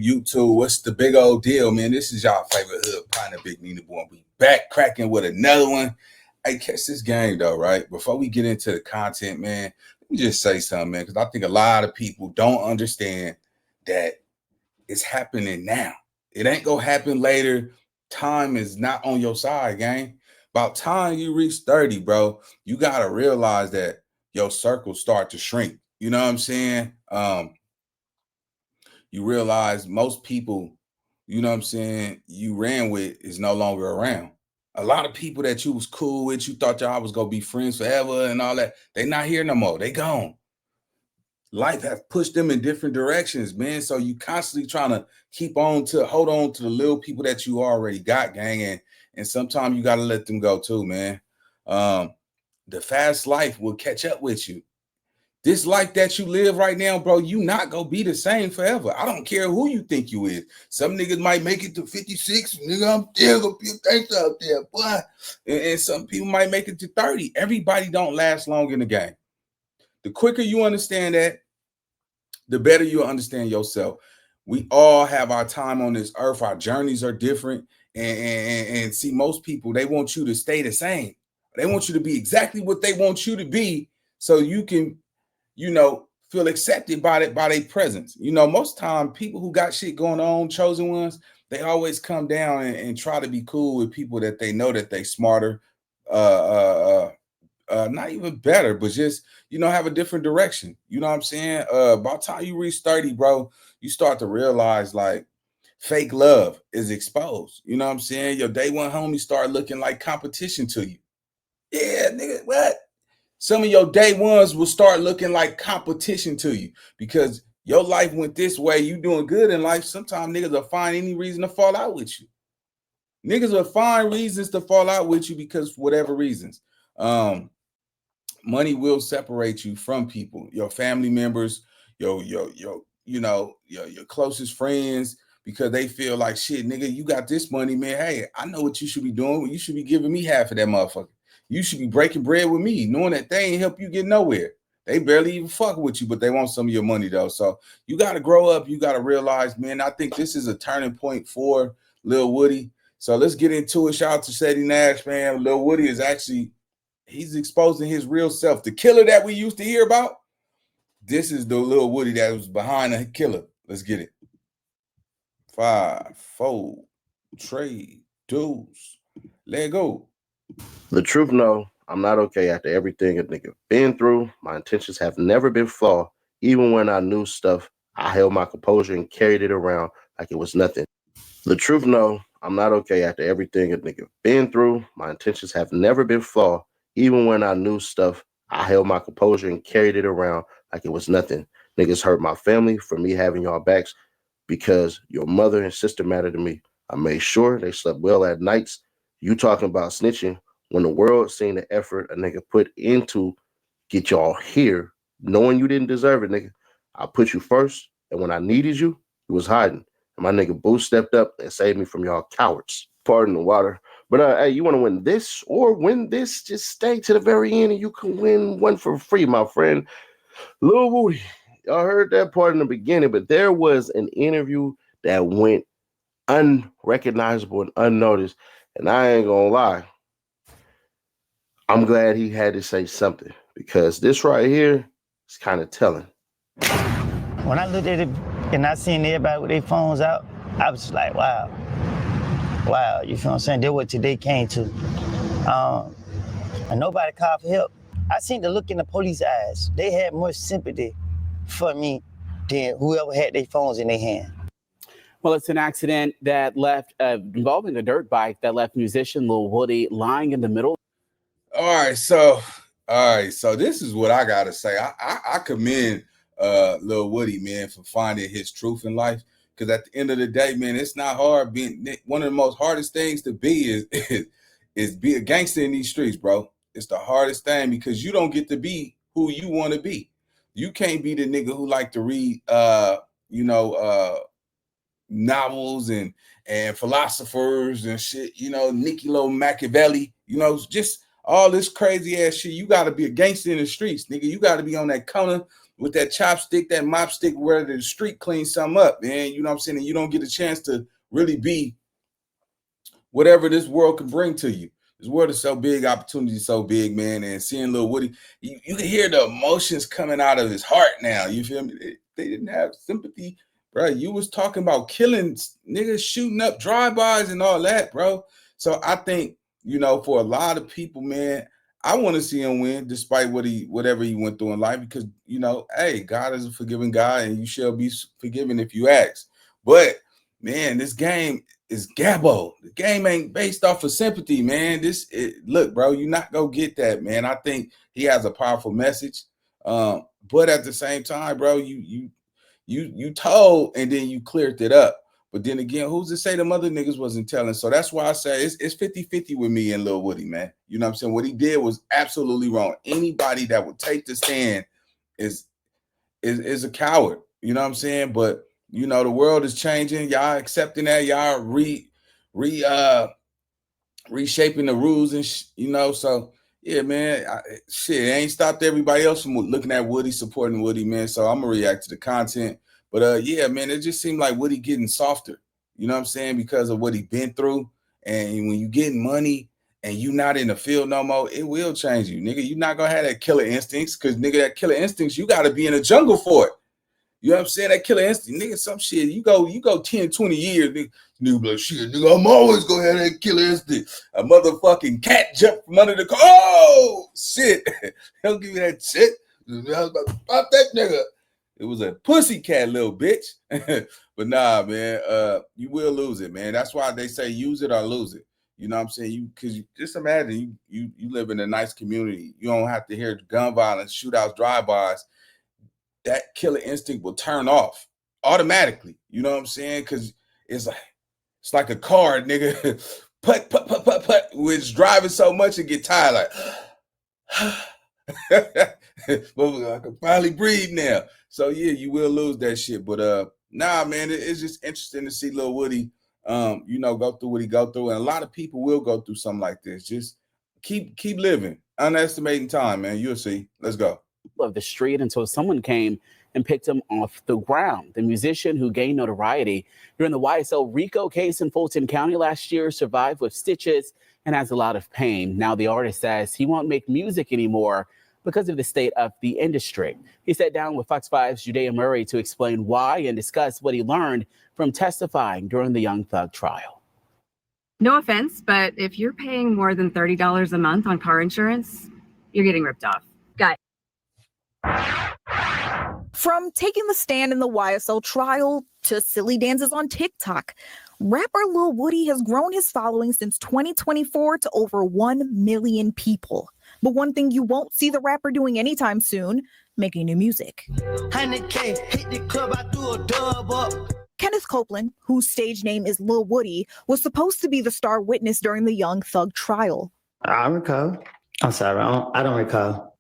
YouTube. What's the big old deal, man? This is y'all favorite hood partner, Big NINABOY. We back cracking with another one. Hey, catch this game though, right? Before we get into the content, man, let me just say something, man, because I think a lot of people don't understand that it's happening now. It ain't gonna happen later. Time is not on your side, gang. About time you reach 30, bro, you gotta realize that your circles start to shrink. You know what I'm saying? You realize most people, you know what I'm saying, you ran with is no longer around. A lot of people that you was cool with, you thought y'all was going to be friends forever and all that, they not here no more. They gone. Life has pushed them in different directions, man. So you constantly trying to hold on to the little people that you already got, gang. And sometimes you got to let them go too, man. The fast life will catch up with you. This life that you live right now, bro, you not gonna be the same forever. I don't care who you think you is. Some niggas might make it to 56. Nigga, I'm still gonna be a gangster out there, boy. And some people might make it to 30. Everybody don't last long in the game. The quicker you understand that, the better you'll understand yourself. We all have our time on this earth. Our journeys are different. And see, most people, they want you to stay the same. They want you to be exactly what they want you to be so you can, you know, feel accepted by their presence. You know, most time people who got shit going on, chosen ones, they always come down and try to be cool with people that they know that they smarter, not even better, but just, you know, have a different direction. You know what I'm saying? By the time you reach 30, bro, you start to realize like fake love is exposed. You know what I'm saying? Your day one homie start looking like competition to you. Yeah, nigga, what? Some of your day ones will start looking like competition to you because your life went this way. You doing good in life. Sometimes niggas will find any reason to fall out with you. Niggas will find reasons to fall out with you because whatever reasons. Money will separate you from people, your family members, your closest friends, because they feel like shit, nigga, you got this money, man. Hey, I know what you should be doing. You should be giving me half of that motherfucker. You should be breaking bread with me, knowing that they ain't help you get nowhere. They barely even fuck with you, but they want some of your money though. So you got to grow up. You got to realize, man, I think this is a turning point for Lil Woody. So let's get into it. Shout out to Sadie Nash, man. Lil Woody is actually, he's exposing his real self. The killer that we used to hear about, this is the Lil Woody that was behind the killer. Let's get it. 5, 4, 3, 2, let go. The truth, no, I'm not okay after everything a nigga been through. My intentions have never been flawed. Even when I knew stuff, I held my composure and carried it around like it was nothing. The truth, no, I'm not okay after everything a nigga been through. My intentions have never been flawed. Even when I knew stuff, I held my composure and carried it around like it was nothing. Niggas hurt my family for me having y'all backs because your mother and sister matter to me. I made sure they slept well at nights. You talking about snitching when the world seen the effort a nigga put into get y'all here, knowing you didn't deserve it, nigga. I put you first, and when I needed you, you was hiding. And my nigga Boo stepped up and saved me from y'all cowards. Pardon the water. But hey, you want to win this or win this? Just stay to the very end and you can win one for free, my friend. Lil Woody. Y'all heard that part in the beginning, but there was an interview that went unrecognizable and unnoticed. And I ain't gonna lie, I'm glad he had to say something because this right here is kind of telling. When I looked at it and I seen everybody with their phones out, I was just like, wow. Wow, you feel what I'm saying? That's what today came to. And nobody called for help. I seen the look in the police eyes. They had more sympathy for me than whoever had their phones in their hand. Well, it's an accident that left, involving a dirt bike that left musician Lil Woody lying in the middle. All right, so this is what I gotta say. I commend Lil Woody, man, for finding his truth in life. Because at the end of the day, man, it's not hard being one of the most hardest things to be is be a gangster in these streets, bro. It's the hardest thing because you don't get to be who you want to be. You can't be the nigga who like to read novels and philosophers and shit, Niccolo Machiavelli, just all this crazy ass shit. You got to be a gangster in the streets, nigga. You got to be on that corner with that chopstick, that mop stick, where the street cleans something up, man. You know what I'm saying? And you don't get a chance to really be whatever this world can bring to you. This world is so big, opportunity is so big, man. And seeing Lil Woody, you can hear the emotions coming out of his heart now. You feel me? They didn't have sympathy, bro. You was talking about killing niggas, shooting up drive-bys and all that, bro. So I think, for a lot of people, man, I want to see him win despite whatever he went through in life because, hey, God is a forgiving God and you shall be forgiven if you ask. But, man, this game is Gabbo. The game ain't based off of sympathy, man. Look, bro, you're not going to get that, man. I think he has a powerful message. But at the same time, bro, you told and then you cleared it up. But then again, who's to say the other niggas wasn't telling? So that's why I say it's 50-50 with me and Lil Woody, man. You know what I'm saying? What he did was absolutely wrong. Anybody that would take the stand is a coward. You know what I'm saying? But the world is changing. Y'all accepting that. Y'all reshaping the rules and so yeah, man. It ain't stopped everybody else from looking at Woody, supporting Woody, man. So I'm gonna react to the content. But yeah, man, it just seemed like Woody getting softer. You know what I'm saying? Because of what he been through. And when you getting money and you not in the field no more, it will change you, nigga. You're not gonna have that killer instincts, because nigga, that killer instincts, you gotta be in the jungle for it. You know what I'm saying? That killer instinct, nigga, some shit. You go 10, 20 years, nigga be like, shit, nigga, I'm always gonna have that killer instinct. A motherfucking cat jump from under the car. Oh, shit. He'll give you that shit. I was about to pop that nigga. It was a pussy cat, little bitch. But nah, man, you will lose it, man. That's why they say use it or lose it. You know what I'm saying? Because you just imagine you live in a nice community. You don't have to hear gun violence, shootouts, drive-bys. That killer instinct will turn off automatically. You know what I'm saying? Because it's like a car, nigga. Put. When it's driving so much, it get tired. Like, I can finally breathe now. So yeah, you will lose that shit. But nah, man, it's just interesting to see Lil Woody, go through what he go through, and a lot of people will go through something like this. Just keep living, underestimating time, man. You'll see. Let's go. Of the street until someone came and picked him off the ground. The musician, who gained notoriety during the YSL RICO case in Fulton County last year, survived with stitches and has a lot of pain. Now the artist says he won't make music anymore because of the state of the industry. He sat down with Fox 5's Judea Murray to explain why and discuss what he learned from testifying during the Young Thug trial. No offense, but if you're paying more than $30 a month on car insurance, you're getting ripped off. Got From taking the stand in the YSL trial to silly dances on TikTok, rapper Lil Woody has grown his following since 2024 to over 1 million people. But one thing you won't see the rapper doing anytime soon, making new music. 100K, hit the club, I threw a dub up. Kenneth Copeland, whose stage name is Lil Woody, was supposed to be the star witness during the Young Thug trial. I recall. I'm sorry, I don't recall.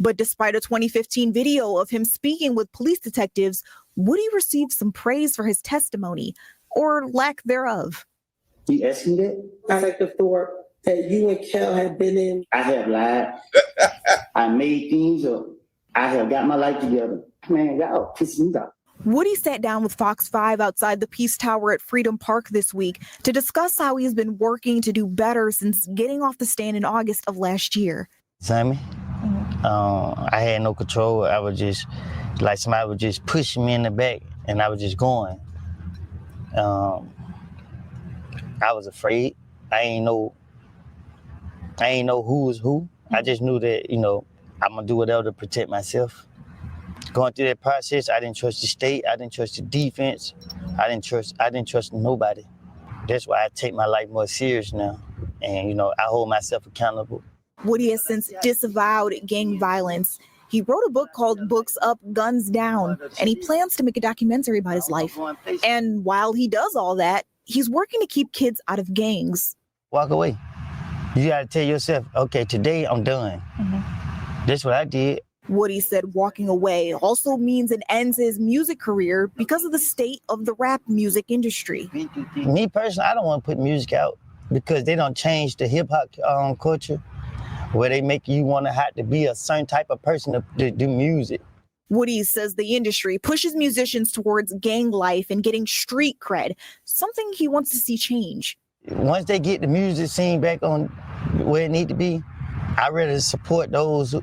But despite a 2015 video of him speaking with police detectives, Woody received some praise for his testimony, or lack thereof. He asked me that. I like the store that you and Kel have been in. I have lied. I made things up. I have got my life together. Man, y'all pissing me off. Woody sat down with Fox 5 outside the Peace Tower at Freedom Park this week to discuss how he's been working to do better since getting off the stand in August of last year. Sammy, I had no control. I was just, like somebody was just pushing me in the back and I was just going. I was afraid. I ain't know who was who. I just knew that, I'm gonna do whatever to protect myself. Going through that process, I didn't trust the state. I didn't trust the defense. I didn't trust nobody. That's why I take my life more serious now. And, I hold myself accountable. Woody has since disavowed gang violence. He wrote a book called Books Up, Guns Down, and he plans to make a documentary about his life. And while he does all that, he's working to keep kids out of gangs. Walk away. You gotta tell yourself, okay, today I'm done. That's what I did. Woody said walking away also means it ends his music career because of the state of the rap music industry. Me personally, I don't want to put music out because they don't change the hip hop culture where they make you want to have to be a certain type of person to do music. Woody says the industry pushes musicians towards gang life and getting street cred, something he wants to see change. Once they get the music scene back on where it need to be, I'd rather support those,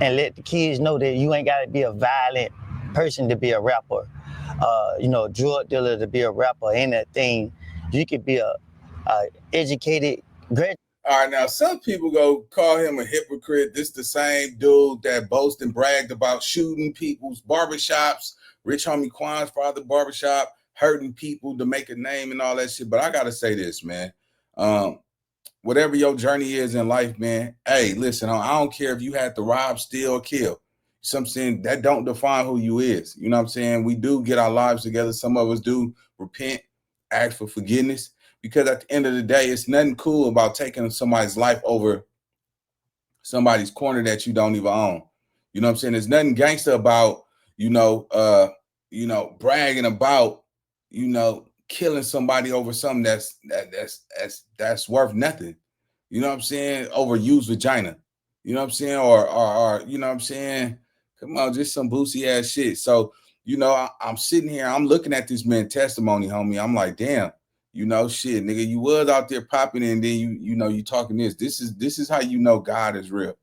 and let the kids know that you ain't got to be a violent person to be a rapper, drug dealer to be a rapper, anything. You could be a educated graduate. All right, now some people go call him a hypocrite. This the same dude that boasted and bragged about shooting people's barbershops, Rich Homie Quan's father barbershop, hurting people to make a name and all that shit. But I gotta say this, man. Whatever your journey is in life, man, hey, listen, I don't care if you had to rob, steal, kill. So I'm saying that don't define who you is. You know what I'm saying? We do get our lives together. Some of us do repent, ask for forgiveness. Because at the end of the day, it's nothing cool about taking somebody's life over somebody's corner that you don't even own. You know what I'm saying? There's nothing gangster about, bragging about, killing somebody over something that's worth nothing. You know what I'm saying? Over used vagina. You know what I'm saying? Or you know what I'm saying? Come on, just some boosie ass shit. So, I'm sitting here, I'm looking at this man's testimony, homie. I'm like, damn. Shit, nigga, you was out there popping and then you talking this. This is how you know God is real.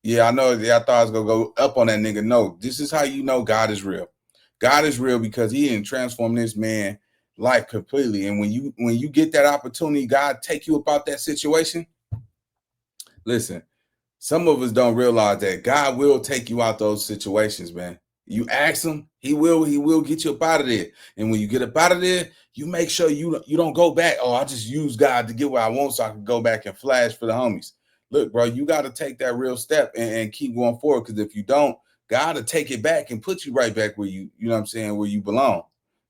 Yeah, I know. I thought I was gonna go up on that nigga. No, this is how you know God is real. God is real because he didn't transform this man life completely. And when you get that opportunity, God take you about that situation. Listen, some of us don't realize that God will take you out those situations, man. You ask him, he will get you up out of there. And when you get up out of there, you make sure you don't go back. Oh, I just use God to get what I want so I can go back and flash for the homies. Look, bro, you got to take that real step and keep going forward. Because if you don't, God will take it back and put you right back where you know what I'm saying, where you belong.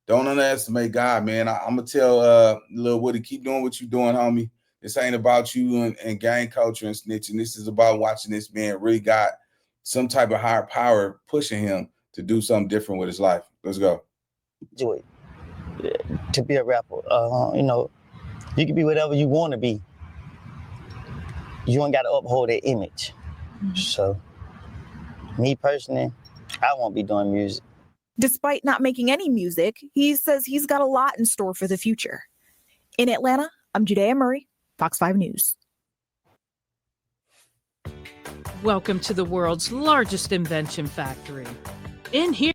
Don't underestimate God, man. I'm going to tell Lil Woody, keep doing what you're doing, homie. This ain't about you and gang culture and snitching. This is about watching this man really got some type of higher power pushing him to do something different with his life. Let's go. Joy, to be a rapper, you can be whatever you want to be. You ain't got to uphold that image. So, me personally, I won't be doing music. Despite not making any music, he says he's got a lot in store for the future. In Atlanta, I'm Judea Murray, Fox 5 News. Welcome to the world's largest invention factory. In here.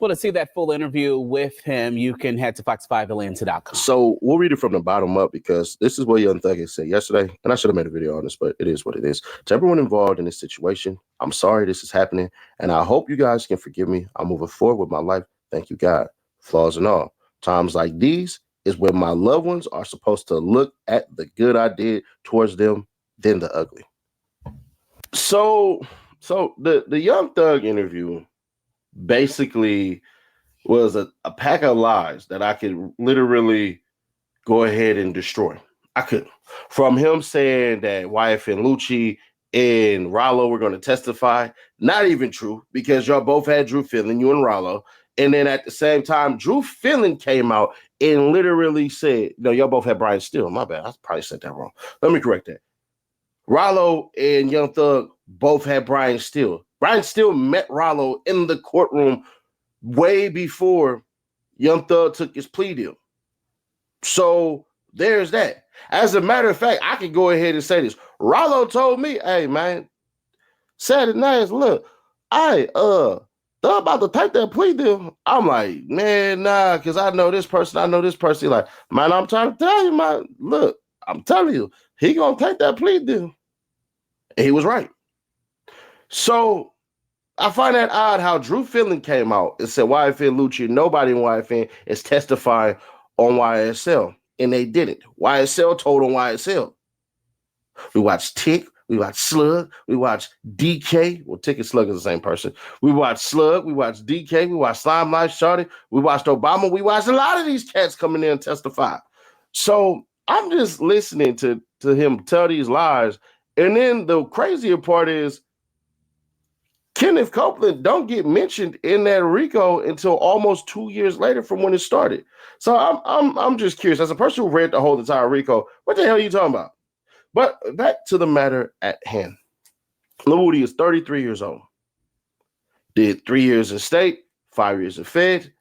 Well, to see that full interview with him, you can head to fox5atlanta.com. So we'll read it from the bottom up because this is what Young Thug said yesterday. And I should have made a video on this, but it is what it is. To everyone involved in this situation, I'm sorry this is happening. And I hope you guys can forgive me. I'm moving forward with my life. Thank you, God. Flaws and all. Times like these is when my loved ones are supposed to look at the good I did towards them, then the ugly. So the Young Thug interview basically was a pack of lies that I could literally go ahead and destroy. I could. From him saying that YF and Lucci and Rollo were going to testify. Not even true, because y'all both had Drew Fillon, you and Rollo. And then at the same time, Drew Fillon came out and literally said, no, y'all both had Brian Steele. My bad. I probably said that wrong. Let me correct that. Rollo and Young Thug both had Brian Steele. Brian Steele met Rollo in the courtroom way before Young Thug took his plea deal. So there's that. As a matter of fact, I can go ahead and say this. Rollo told me, hey, man, Saturday nights, look, Thug about to take that plea deal. I'm like, man, nah, because I know this person. He's like, man, I'm trying to tell you, man, look, I'm telling you, he gonna take that plea deal. And he was right. So I find that odd how Drew Fillon came out and said YFN Lucci, nobody in YFN is testifying on YSL. And they didn't. YSL told on YSL. We watched Tick, we watched Slug, we watched DK. Well, Tick and Slug is the same person. We watched Slug, we watched DK, we watched Slime Life Shorty, we watched Obama, we watched a lot of these cats coming in and testify. So I'm just listening to him tell these lies. And then the crazier part is Kenneth Copeland don't get mentioned in that RICO until almost 2 years later from when it started. So I'm just curious, as a person who read the whole entire RICO, what the hell are you talking about? But back to the matter at hand. Lil Woody is 33 years old. Did 3 years in state, 5 years in fed.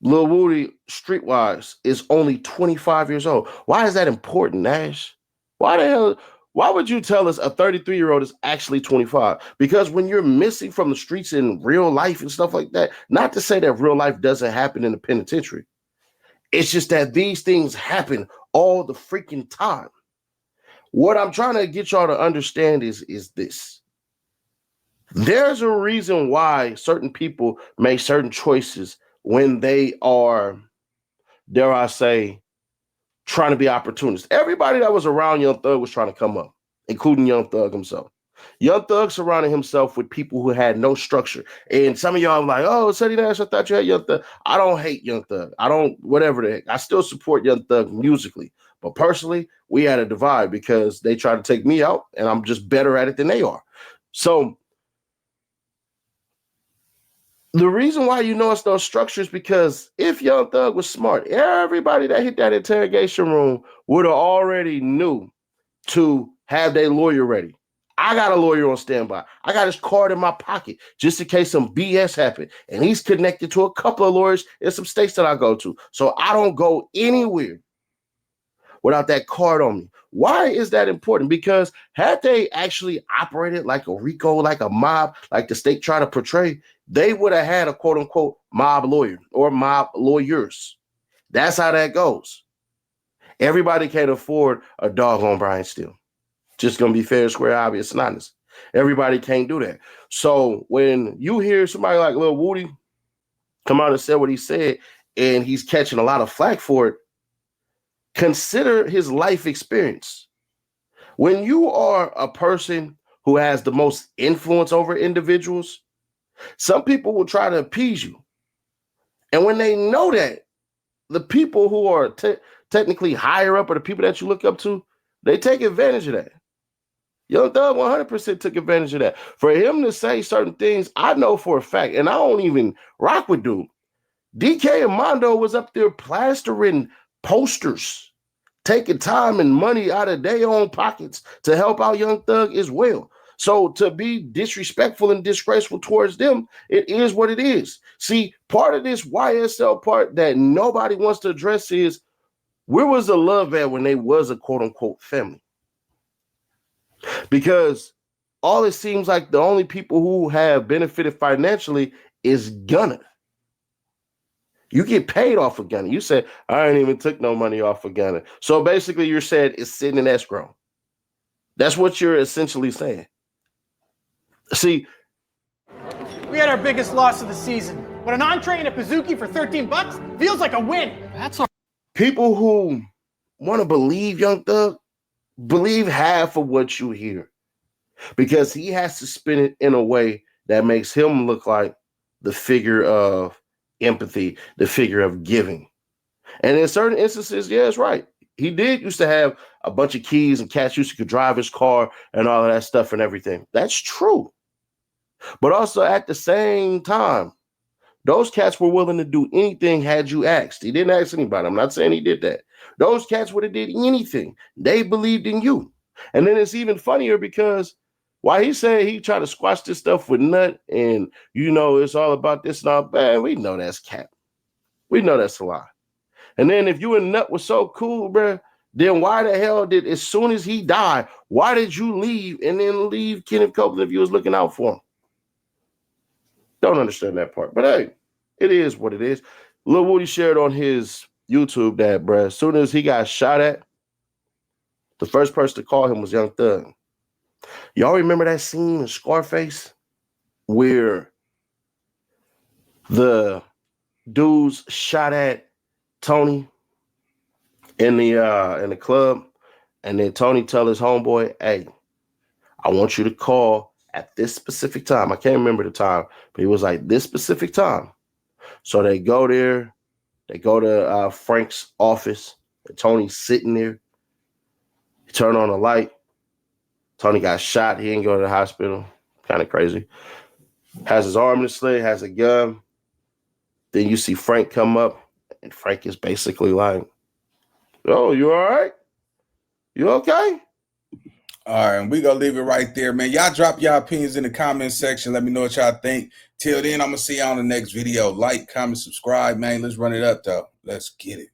Lil Woody, streetwise, is only 25 years old. Why is that important, Nash? Why would you tell us a 33-year-old is actually 25? Because when you're missing from the streets in real life and stuff like that, not to say that real life doesn't happen in the penitentiary. It's just that these things happen all the freaking time. What I'm trying to get y'all to understand is this. There's a reason why certain people make certain choices when they are, dare I say, trying to be opportunists. Everybody that was around Young Thug was trying to come up, including Young Thug himself. Young Thug surrounded himself with people who had no structure. And some of y'all are like, oh, Ceddy Nash, I thought you had Young Thug. I don't hate Young Thug. I don't, whatever the heck. I still support Young Thug musically. But personally, we had a divide because they tried to take me out, and I'm just better at it than they are. So the reason why you know it's no structure is because if Young Thug was smart, everybody that hit that interrogation room would have already knew to have their lawyer ready. I got a lawyer on standby. I got his card in my pocket just in case some BS happened. And he's connected to a couple of lawyers in some states that I go to. So I don't go anywhere without that card on me. Why is that important? Because had they actually operated like a RICO, like a mob, like the state tried to portray, they would have had a quote unquote mob lawyer or mob lawyers. That's how that goes. Everybody can't afford a dog on Brian Steele. Just gonna be fair, square, obvious, and honest. Everybody can't do that. So when you hear somebody like Lil Woody come out and say what he said, and he's catching a lot of flack for it, consider his life experience. When you are a person who has the most influence over individuals, some people will try to appease you. And when they know that, the people who are technically higher up or the people that you look up to, they take advantage of that. Young Thug 100% took advantage of that. For him to say certain things, I know for a fact, and I don't even rock with dude. DK and Mondo was up there plastering posters, taking time and money out of their own pockets to help out Young Thug as well. So to be disrespectful and disgraceful towards them, it is what it is. See, part of this YSL part that nobody wants to address is, where was the love at when they was a quote unquote family? Because all it seems like the only people who have benefited financially is Gunna. You get paid off of Gunna. You said, I ain't even took no money off of Gunna. So basically you're saying it's sitting in escrow. That's what you're essentially saying. See, we had our biggest loss of the season. But an entree and a Pizookie for $13 feels like a win. That's all. People who want to believe Young Thug, believe half of what you hear, because he has to spin it in a way that makes him look like the figure of empathy, the figure of giving. And in certain instances, yeah, it's right. He did used to have a bunch of keys and cats used to drive his car and all of that stuff and everything. That's true. But also at the same time, those cats were willing to do anything had you asked. He didn't ask anybody. I'm not saying he did that. Those cats would have did anything. They believed in you. And then it's even funnier because why he said he tried to squash this stuff with Nut and, you know, it's all about this and all, man, we know that's cap. We know that's a lie. And then if you and Nut was so cool, bro, then why the hell did, as soon as he died, why did you leave and then leave Kenneth Copeland if you was looking out for him? Don't understand that part. But hey, it is what it is. Lil Woody shared on his YouTube that, bro, as soon as he got shot at, the first person to call him was Young Thug. Y'all remember that scene in Scarface where the dudes shot at Tony in the club, and then Tony tell his homeboy, hey, I want you to call at this specific time. I can't remember the time, but he was like, this specific time. So they go there, they go to Frank's office, and Tony's sitting there. He turned on the light. Tony got shot. He didn't go to the hospital. Kind of crazy. Has his arm in the sling, has a gun. Then you see Frank come up, and Frank is basically like, oh, you all right? You okay? All right, and we gonna leave it right there, man. Y'all drop your opinions in the comment section. Let me know what y'all think. Till then, I'm gonna see y'all on the next video. Like, comment, subscribe, man. Let's run it up, though. Let's get it.